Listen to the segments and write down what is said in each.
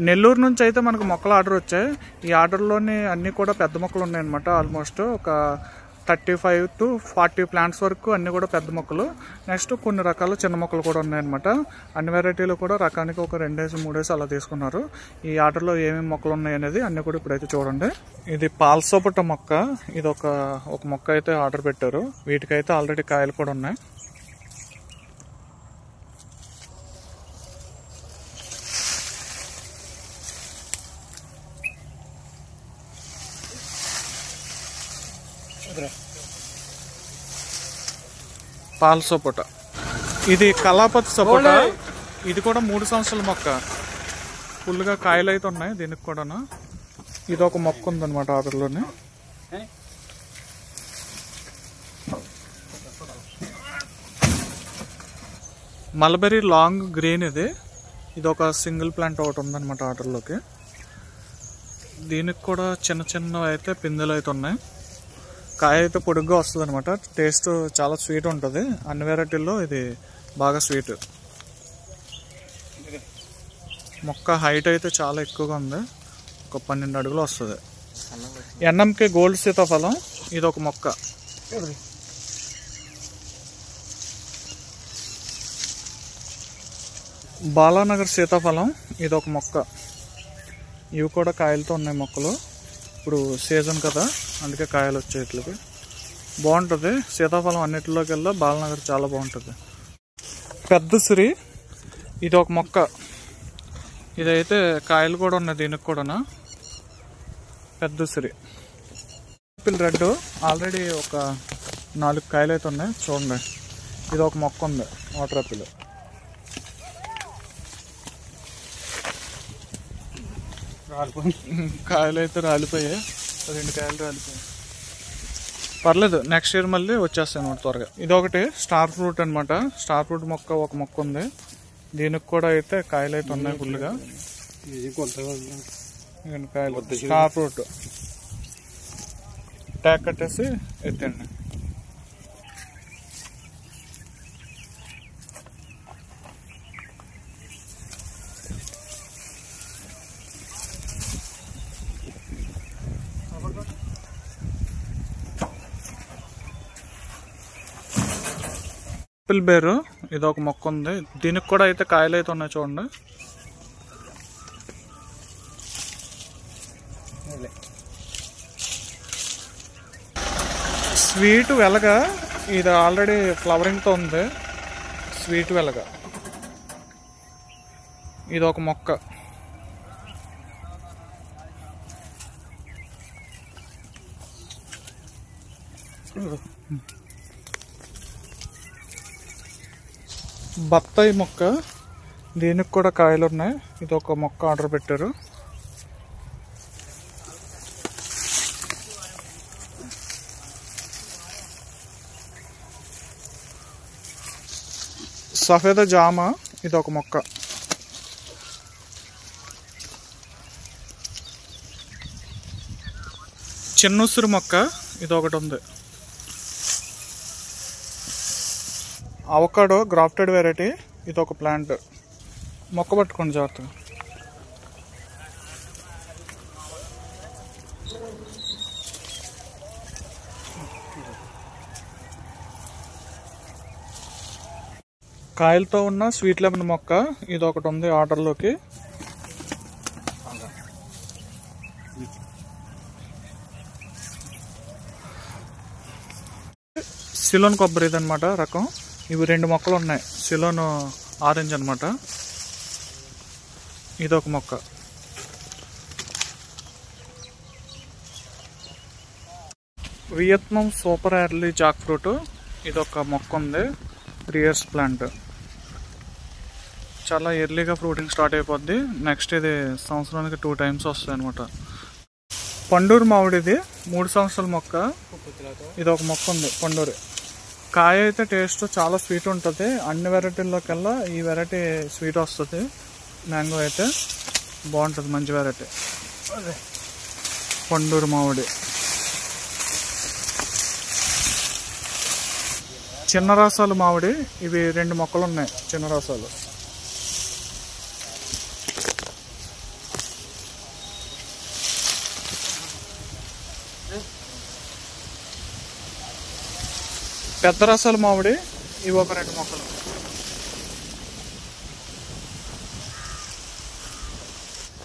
నెల్లూరు నుంచి అయితే మనకు మొక్కల ఆర్డర్ వచ్చాయి. ఈ ఆర్డర్లోని అన్నీ కూడా పెద్ద మొక్కలు ఉన్నాయన్నమాట. ఆల్మోస్ట్ ఒక 35 to 40 ప్లాంట్స్ వరకు అన్నీ కూడా పెద్ద మొక్కలు. నెక్స్ట్ కొన్ని రకాల చిన్న మొక్కలు కూడా ఉన్నాయన్నమాట. అన్ని వెరైటీలు కూడా రకానికి ఒక 2-3 అలా తీసుకున్నారు. ఈ ఆర్డర్లో ఏమేమి మొక్కలు ఉన్నాయి అనేది అన్నీ కూడా ఇప్పుడైతే చూడండి. ఇది పాల్సోపట మొక్క. ఇది ఒక మొక్క అయితే ఆర్డర్ పెట్టారు. వీటికైతే ఆల్రెడీ కాయలు కూడా ఉన్నాయి. పాల్ సపోట. ఇది కలాపతి సపోట. ఇది కూడా 3 సంవత్సరాల మొక్క. ఫుల్గా కాయలు అయితే ఉన్నాయి దీనికి కూడా. ఇది ఒక మొక్క ఉందన్నమాట ఆర్డర్లోనే. Mulberry long green. ఇది ఒక సింగిల్ ప్లాంట్ ఒకటి ఉందన్నమాట ఆర్డర్లోకి. దీనికి కూడా చిన్న చిన్నవి అయితే పిందెలు అయితే ఉన్నాయి. కాయ అయితే పొడుగ్గా వస్తుంది అనమాట. టేస్ట్ చాలా స్వీట్ ఉంటుంది. అన్ని వెరైటీల్లో ఇది బాగా స్వీట్. మొక్క హైట్ అయితే చాలా ఎక్కువగా ఉంది. ఒక 12 అడుగులు వస్తుంది. ఎన్ఎంకే గోల్డ్ సీతాఫలం. ఇది ఒక మొక్క. బాలానగర్ సీతాఫలం. ఇది ఒక మొక్క. ఇవి కూడా కాయలతో ఉన్నాయి మొక్కలు. ఇప్పుడు సీజన్ కదా, అందుకే కాయలు వచ్చేట్లకి బాగుంటుంది. సీతాఫలం అన్నిటిలోకి వెళ్ళా బాలనగర్ చాలా బాగుంటుంది. పెద్ద సిరి. ఇది ఒక మొక్క. ఇదైతే కాయలు కూడా ఉన్నాయి దీనికి కూడా. పెద్ద సిరి. Apple red. ఆల్రెడీ ఒక 4 కాయలు అయితే ఉన్నాయి చూడండి. ఇది ఒక మొక్క ఉంది వాటర్ యాపిల్. కాయలు అయితే రాలిపోయాయి. 2 కాయలు రాలిపోయాయి. పర్లేదు, నెక్స్ట్ ఇయర్ మళ్ళీ వచ్చేస్తాయి అనమాట త్వరగా. ఇది ఒకటి స్టార్ ఫ్రూట్ అనమాట. స్టార్ ఫ్రూట్ మొక్క ఒక మొక్క ఉంది. దీనికి కూడా అయితే కాయలు అయితే ఉన్నాయి ఫుల్గా. కాయలు స్టార్ ఫ్రూట్. ట్యాగ్ కట్టేసి ఎత్తండి. యాపిల్ బేరు. ఇది ఒక మొక్క ఉంది. దీనికి కూడా అయితే కాయలు అయితే ఉన్నాయి చూడండి. స్వీట్ వెలగ. ఇది ఆల్రెడీ ఫ్లవరింగ్తో ఉంది. స్వీట్ వెలగ. ఇది ఒక మొక్క. బత్తాయి మొక్క. దీనికి కూడా కాయలు ఉన్నాయి. ఇది ఒక మొక్క ఆర్డర్ పెట్టారు. సఫేద జామ. ఇది ఒక మొక్క. చిన్నుసురు మొక్క. ఇది ఒకటి ఉంది. Avocado grafted variety. ఇది ఒక ప్లాంట్. మొక్క పట్టుకోండి జాగ్రత్తగా. కాయలతో ఉన్న స్వీట్ లెమన్ మొక్క. ఇది ఒకటి ఉంది ఆర్డర్లోకి. సిలోన్ కొబ్బరి ఇదనమాట రకం. ఇవి 2 మొక్కలు ఉన్నాయి. సిలోన్ ఆరెంజ్ అనమాట. ఇది ఒక మొక్క. Vietnam super early Jack fruit. ఇది ఒక మొక్క ఉంది. 3 years ప్లాంట్. చాలా ఎర్లీగా ఫ్రూటింగ్ స్టార్ట్ అయిపోద్ది. నెక్స్ట్ ఇది సంవత్సరానికి 2 times వస్తాయి అనమాట. పండూరు మామిడి. ఇది 3 సంవత్సరాల మొక్క. ఇది ఒక మొక్క ఉంది పండూరు. కాయ అయితే టేస్ట్ చాలా స్వీట్ ఉంటుంది. అన్ని వెరైటీల్లోకెల్లా ఈ వెరైటీ స్వీట్ వస్తుంది. మ్యాంగో అయితే బాగుంటుంది. మంచి వెరైటీ పండూరు మామిడి. చిన్న రసాలు మామిడి. ఇవి 2 మొక్కలు ఉన్నాయి చిన్న రసాలు. పెద్ద రసాల మామిడి ఇవి ఒక 2 మొక్కలు.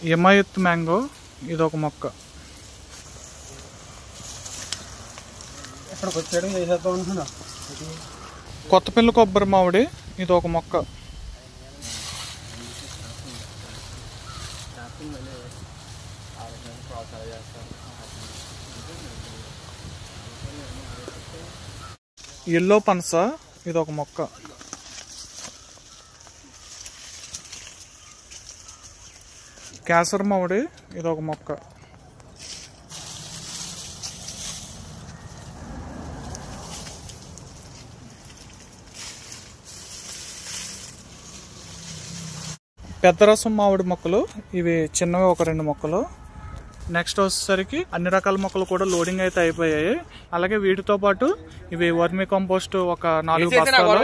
హిమాయత్ మ్యాంగో ఇది ఒక మొక్క. కొత్తపల్లి కొబ్బరి మామిడి ఇది ఒక మొక్క. ఎల్లో పనస ఇది ఒక మొక్క. కేసర మామిడి ఇది ఒక మొక్క. పెద్ద రసం మామిడి మొక్కలు ఇవి చిన్నవి ఒక 2 మొక్కలు. నెక్స్ట్ వచ్చేసరికి అన్ని రకాల మొక్కలు కూడా లోడింగ్ అయితే అయిపోయాయి. అలాగే వీటితో పాటు ఇవి వర్మీ కంపోస్ట్ ఒక 4 బస్తాలు.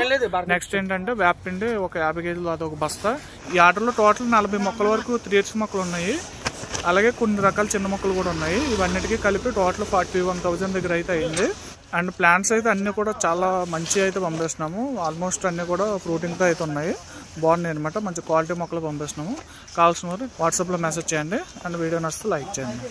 నెక్స్ట్ ఏంటంటే వేపపిండి ఒక 50 కేజీలు అదొక బస్తా. ఈ ఆర్డర్లో టోటల్ 40 మొక్కల వరకు 3 మొక్కలు ఉన్నాయి. అలాగే కొన్ని రకాల చిన్న మొక్కలు కూడా ఉన్నాయి. ఇవన్నిటికీ కలిపి టోటల్ 41,000 దగ్గర అయితే అయింది. అండ్ ప్లాంట్స్ అయితే అన్నీ కూడా చాలా మంచి అయితే పంపిస్తున్నాము. ఆల్మోస్ట్ అన్నీ కూడా ఫ్రూటింగ్తో అయితే ఉన్నాయి. బాగున్నాయి అనమాట. మంచి క్వాలిటీ మొక్కలు పంపిస్తున్నాము. కావాల్సిన వారు వాట్సాప్లో మెసేజ్ చేయండి. అండ్ వీడియో నచ్చితే లైక్ చేయండి.